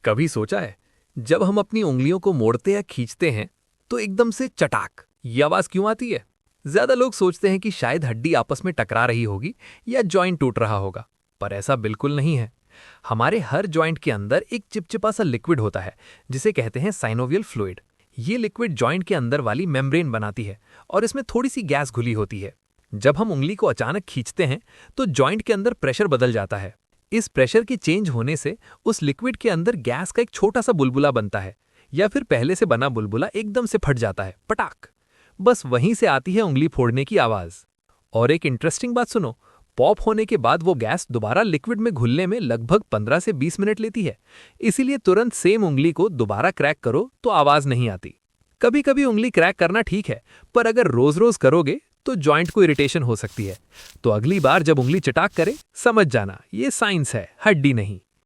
कभी सोचा है, जब हम अपनी उंगलियों को मोड़ते या खींचते हैं तो एकदम से चटाक ये आवाज क्यों आती है? ज्यादा लोग सोचते हैं कि शायद हड्डी आपस में टकरा रही होगी या जॉइंट टूट रहा होगा, पर ऐसा बिल्कुल नहीं है। हमारे हर जॉइंट के अंदर एक चिपचिपा सा लिक्विड होता है जिसे कहते हैं साइनोवियल फ्लूइड। ये लिक्विड जॉइंट के अंदर वाली मेम्ब्रेन बनाती है और इसमें थोड़ी सी गैस घुली होती है। जब हम उंगली को अचानक खींचते हैं तो जॉइंट के अंदर प्रेशर बदल जाता है। इस प्रेशर के चेंज होने से उस लिक्विड के अंदर गैस का एक छोटा सा बुलबुला बनता है, या फिर पहले से बना बुलबुला एकदम से फट जाता है, पटाक। बस वहीं से आती है उंगली फोड़ने की आवाज। और एक इंटरेस्टिंग बात सुनो, पॉप होने के बाद वो गैस दोबारा लिक्विड में घुलने में लगभग 15 से 20 मिनट लेती है। इसीलिए तुरंत सेम उंगली को दोबारा क्रैक करो तो आवाज नहीं आती। कभी कभी उंगली क्रैक करना ठीक है, पर अगर रोज रोज करोगे तो जॉइंट को इरिटेशन हो सकती है। तो अगली बार जब उंगली चटाक करे, समझ जाना ये साइंस है, हड्डी नहीं।